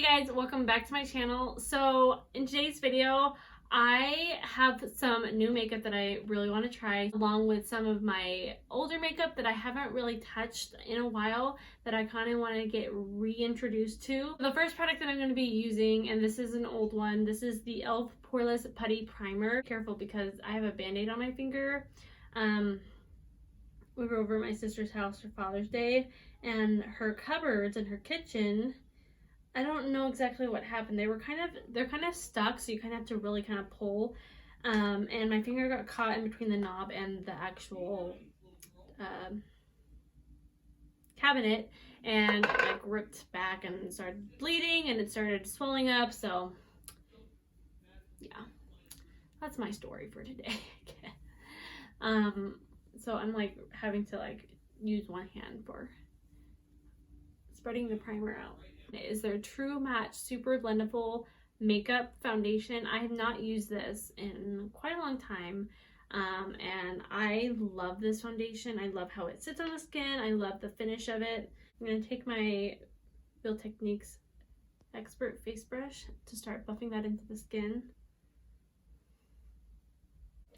Hey guys, welcome back to my channel. So in today's video, I have some new makeup that I really want to try, along with some of my older makeup that I haven't really touched in a while that I kind of want to get reintroduced to. The first product that I'm going to be using, and this is an old one, this is the e.l.f. Poreless Putty Primer. Careful because I have a band-aid on my finger. We were over at my sister's house for Father's Day, and her cupboards in her kitchen, I don't know exactly what happened. They're kind of stuck, so you kind of have to really kind of pull. And my finger got caught in between the knob and the actual cabinet, and it like ripped back and started bleeding, and it started swelling up. So yeah, that's my story for today. So I'm like having to like use one hand for spreading the primer out. Is their True Match Super Blendiful Makeup Foundation. I have not used this in quite a long time, and I love this foundation. I love how it sits on the skin. I love the finish of it. I'm going to take my Real Techniques Expert Face Brush to start buffing that into the skin.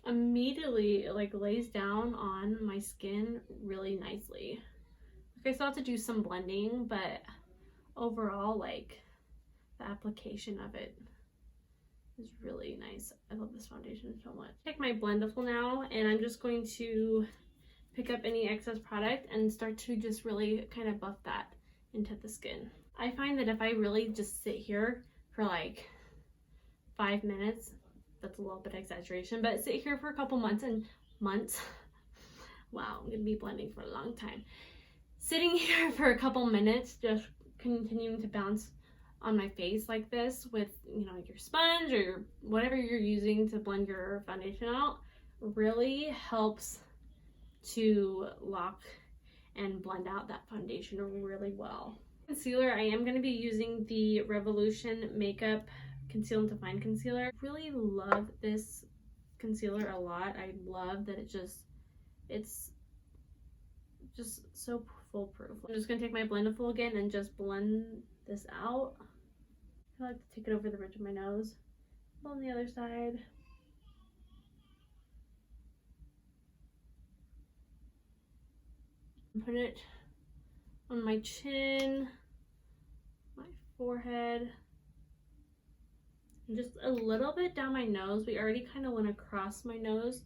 Immediately, it like lays down on my skin really nicely. Okay, I still have to do some blending, but overall, like, the application of it is really nice. I love this foundation so much. Take my Blendiful now, and I'm just going to pick up any excess product and start to just really kind of buff that into the skin. I find that if I really just sit here for like 5 minutes, that's a little bit exaggeration, but sit here for a couple months, wow, I'm gonna be blending for a long time. Sitting here for a couple minutes, just continuing to bounce on my face like this with, you know, your sponge or whatever you're using to blend your foundation out, really helps to lock and blend out that foundation really well. Concealer, I am going to be using the Revolution Makeup Conceal and Define Concealer. I really love this concealer a lot. I love that it's just so foolproof. I'm just going to take my Blendiful again and just blend this out. I like to take it over the ridge of my nose. On the other side. Put it on my chin, my forehead, and just a little bit down my nose. We already kind of went across my nose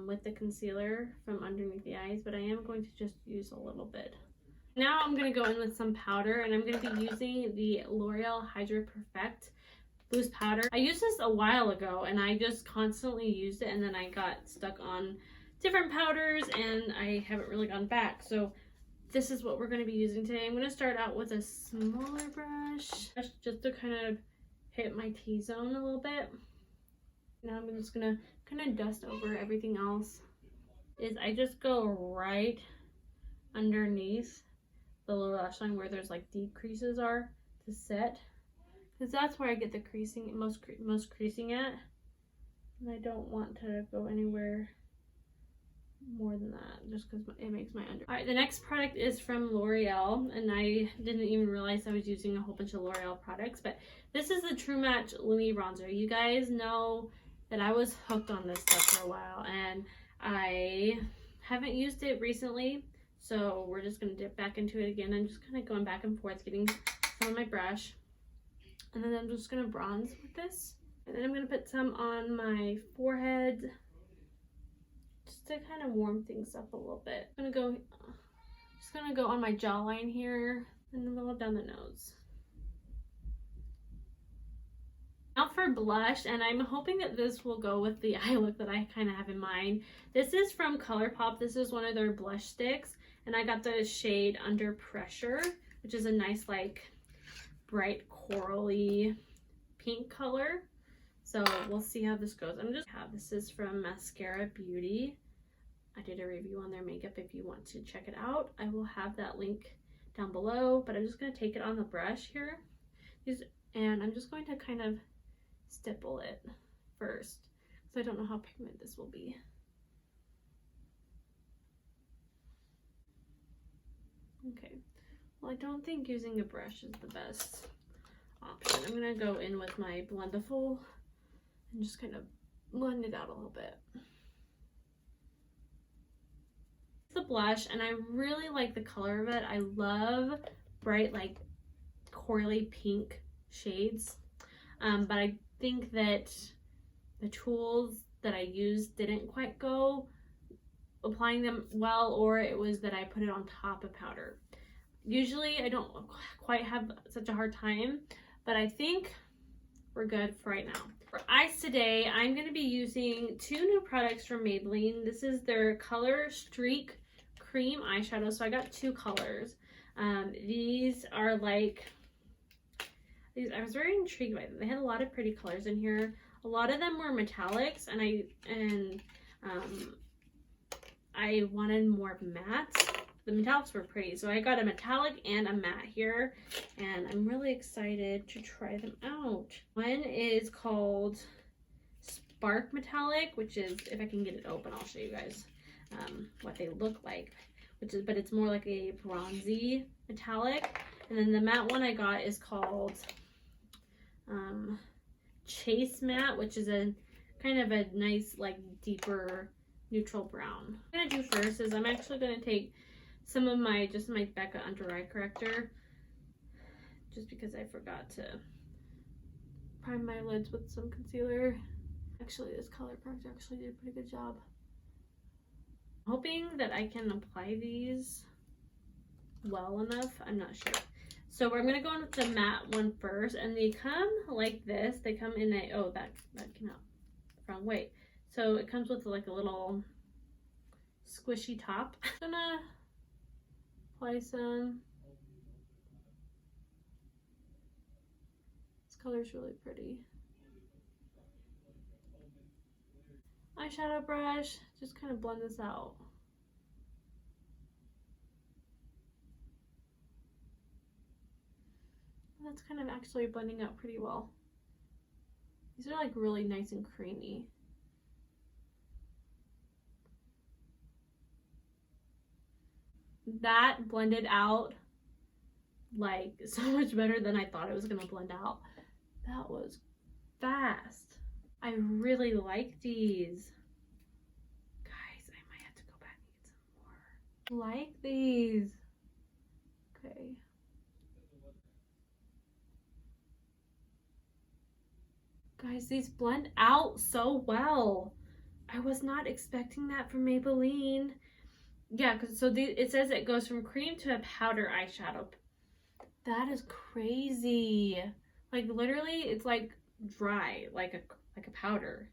with the concealer from underneath the eyes, but I am going to just use a little bit. Now I'm going to go in with some powder, and I'm going to be using the L'Oreal Hydra Perfect loose powder. I used this a while ago, and I just constantly used it, and then I got stuck on different powders, and I haven't really gone back. So this is what we're going to be using today. I'm going to start out with a smaller brush just to kind of hit my T-zone a little bit. Now I'm just going to kind of dust over everything else. I just go right underneath the lower lash line where there's like deep creases are to set, because that's where I get the creasing, most creasing at, and I don't want to go anywhere more than that just because it makes my under. All right, the next product is from L'Oreal, and I didn't even realize I was using a whole bunch of L'Oreal products, but this is the True Match Lumi bronzer. You guys know that I was hooked on this stuff for a while, and I haven't used it recently, so we're just going to dip back into it again. I'm just kind of going back and forth, getting some on my brush, and then I'm just going to bronze with this, and then I'm going to put some on my forehead just to kind of warm things up a little bit. I'm just going to go on my jawline here and a little down the nose. Now for blush, and I'm hoping that this will go with the eye look that I kind of have in mind. This is from ColourPop. This is one of their blush sticks, and I got the shade Under Pressure, which is a nice like bright corally pink color. So we'll see how this goes. This is from Mascara Beauty. I did a review on their makeup if you want to check it out. I will have that link down below, but I'm just going to take it on the brush here, and I'm just going to kind of stipple it first, because I don't know how pigmented this will be. Okay, well, I don't think using a brush is the best I'm gonna go in with my Blendiful and just kind of blend it out a little bit. The blush, and I really like the color of it. I love bright, like corally pink shades, but I think that the tools that I used didn't quite go applying them well, or it was that I put it on top of powder. Usually I don't quite have such a hard time, but I think we're good for right now. For eyes today, I'm going to be using 2 new products from Maybelline. This is their Color Streak Cream eyeshadow. So I got 2 colors. These are like, I was very intrigued by them. They had a lot of pretty colors in here. A lot of them were metallics, and I wanted more matte. The metallics were pretty, so I got a metallic and a matte here, and I'm really excited to try them out. One is called Spark Metallic, which is, if I can get it open, I'll show you guys what they look like, but it's more like a bronzy metallic. And then the matte one I got is called Chase Matte, which is a kind of a nice, like, deeper neutral brown. What I'm gonna do first is I'm actually gonna take some of my Becca under eye corrector, just because I forgot to prime my lids with some concealer. Actually, this ColourPop actually did a pretty good job. I'm hoping that I can apply these well enough. I'm not sure. So I'm gonna go in with the matte one first, and they come like this. They come in a, oh, that came out the wrong way. So it comes with like a little squishy top. I'm gonna apply some. This color's really pretty. Eyeshadow brush, just kind of blend this out. That's kind of actually blending out pretty well. These are like really nice and creamy. That blended out like so much better than I thought it was gonna blend out. That was fast. I really like these. Guys, I might have to go back and get some more. Like these. Okay. Guys, these blend out so well. I was not expecting that from Maybelline. Yeah, because it says it goes from cream to a powder eyeshadow. That is crazy. Like literally, it's like dry, like a powder.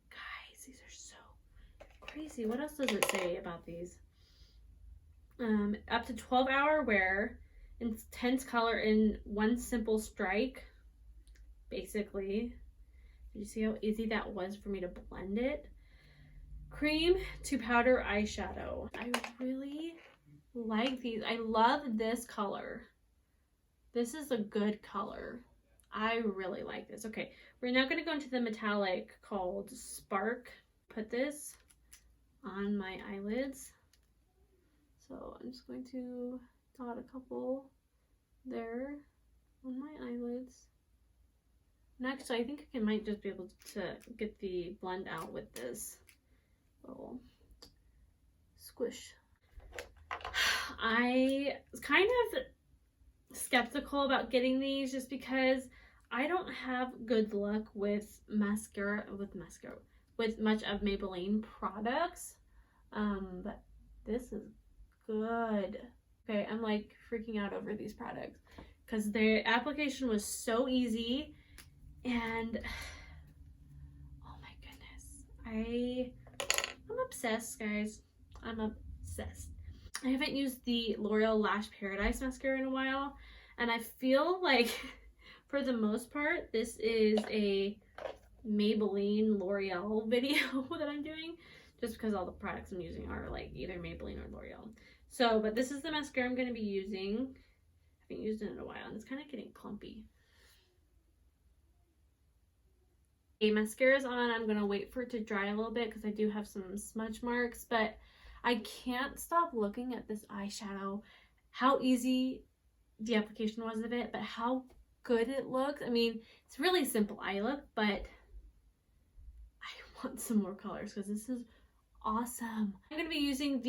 Guys, these are so crazy. What else does it say about these? Up to 12-hour wear, intense color in one simple strike. Basically, did you see how easy that was for me to blend it? Cream to powder eyeshadow. I really like these. I love this color. This is a good color. I really like this. Okay, we're now going to go into the metallic called Spark. Put this on my eyelids. So I'm just going to dot a couple there on my eyelids. And actually, I think I might just be able to get the blend out with this little squish. I was kind of skeptical about getting these just because I don't have good luck with mascara, with much of Maybelline products. But this is good. Okay, I'm like freaking out over these products because the application was so easy. And oh my goodness, I'm obsessed, guys. I'm obsessed. I haven't used the L'Oreal Lash Paradise mascara in a while, and I feel like for the most part this is a Maybelline L'Oreal video that I'm doing, just because all the products I'm using are like either Maybelline or L'Oreal. So, but this is the mascara I'm going to be using. I haven't used it in a while, and it's kind of getting clumpy. Okay, mascara's on. I'm gonna wait for it to dry a little bit because I do have some smudge marks, but I can't stop looking at this eyeshadow. How easy the application was of it, but how good it looks. I mean, it's really simple eye look, but I want some more colors because this is awesome. I'm going to be using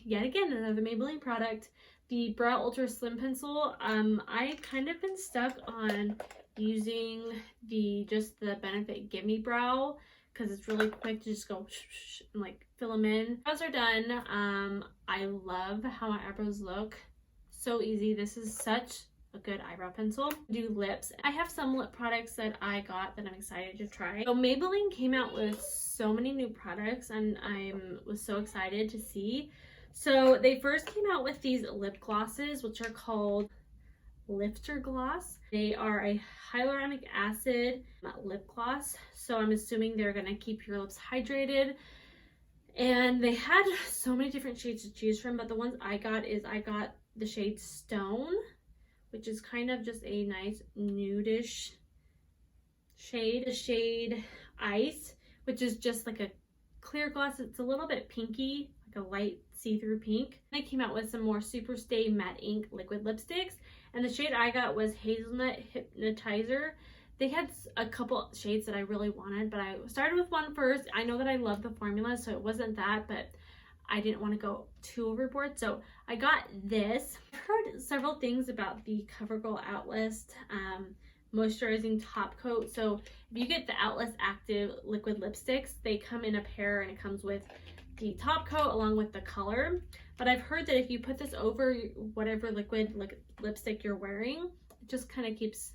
yet again, another Maybelline product, the Brow Ultra Slim Pencil. I kind of been stuck on using just the Benefit Gimme Brow because it's really quick to just go and like fill them in. Brows are done. I love how my eyebrows look. So easy. This is such a good eyebrow pencil. Do lips. I have some lip products that I got that I'm excited to try. So Maybelline came out with so many new products and I was so excited to see. So they first came out with these lip glosses, which are called Lifter Gloss. They are a hyaluronic acid lip gloss. So I'm assuming they're gonna keep your lips hydrated. And they had so many different shades to choose from, but the ones I got the shade Stone, which is kind of just a nice nudish shade. The shade Ice, which is just like a clear gloss. It's a little bit pinky, like a light see-through pink. They came out with some more Super Stay Matte Ink liquid lipsticks, and the shade I got was Hazelnut Hypnotizer. They had a couple shades that I really wanted, but I started with one first. I know that I love the formula, so it wasn't that, but I didn't want to go too overboard, so I got this. I've heard several things about the CoverGirl Outlast moisturizing top coat. So if you get the Outlast Active liquid lipsticks, they come in a pair and it comes with the top coat along with the color. But I've heard that if you put this over whatever liquid lipstick you're wearing, it just kind of keeps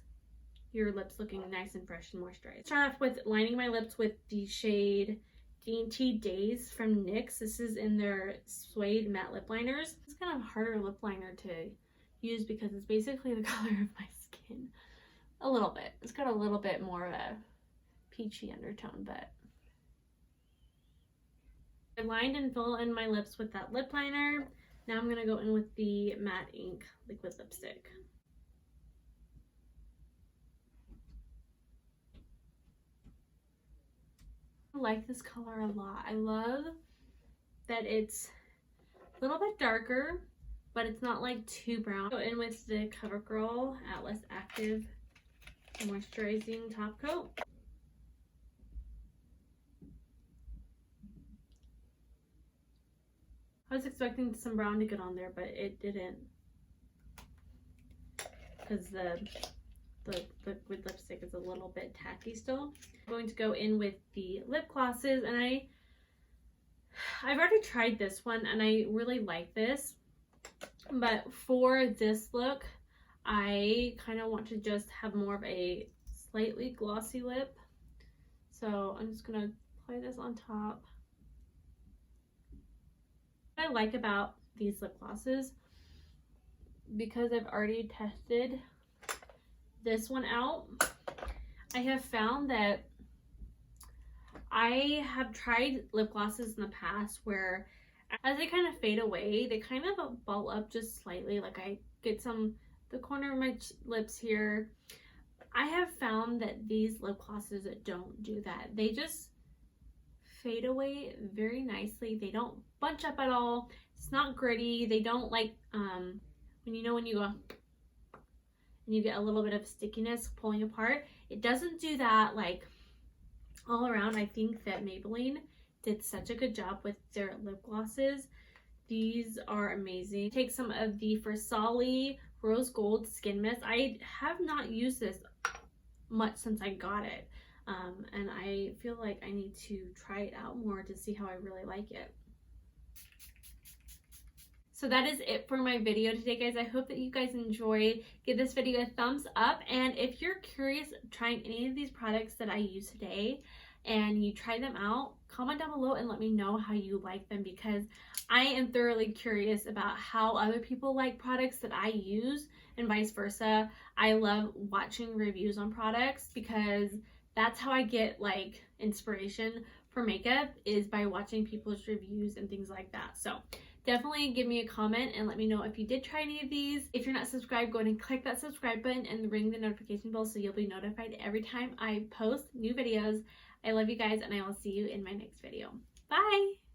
your lips looking nice and fresh and moisturized. Start off with lining my lips with the shade Dainty Days from NYX. This is in their suede matte lip liners. It's kind of a harder lip liner to use because it's basically the color of my skin. A little bit. It's got a little bit more of a peachy undertone, but I lined and filled in my lips with that lip liner. Now I'm going to go in with the Matte Ink liquid lipstick. I like this color a lot. I love that it's a little bit darker, but it's not like too brown. Go in with the CoverGirl Outlast Active moisturizing top coat. I was expecting some brown to get on there, but it didn't, because the liquid lipstick is a little bit tacky still. I'm going to go in with the lip glosses, and I've already tried this one and I really like this, but for this look I kind of want to just have more of a slightly glossy lip. So I'm just gonna apply this on top. What I like about these lip glosses, because I've already tested this one out, I have found that I have tried lip glosses in the past where as they kind of fade away, they kind of ball up just slightly. Like I get the corner of my lips here. I have found that these lip glosses don't do that. They just fade away very nicely. They don't bunch up at all. It's not gritty. They don't like when you go and you get a little bit of stickiness pulling apart. It doesn't do that like all around. I think that Maybelline did such a good job with their lip glosses. These are amazing. Take some of the Versali Rose Gold Skin Mist. I have not used this much since I got it, and I feel like I need to try it out more to see how I really like it. So that is it for my video today, guys. I hope that you guys enjoyed. Give this video a thumbs up, and if you're curious trying any of these products that I use today and you try them out, comment down below and let me know how you like them, because I am thoroughly curious about how other people like products that I use and vice versa. I love watching reviews on products because that's how I get like inspiration for makeup, is by watching people's reviews and things like that. So definitely give me a comment and let me know if you did try any of these. If you're not subscribed, go ahead and click that subscribe button and ring the notification bell so you'll be notified every time I post new videos. I love you guys, and I will see you in my next video. Bye!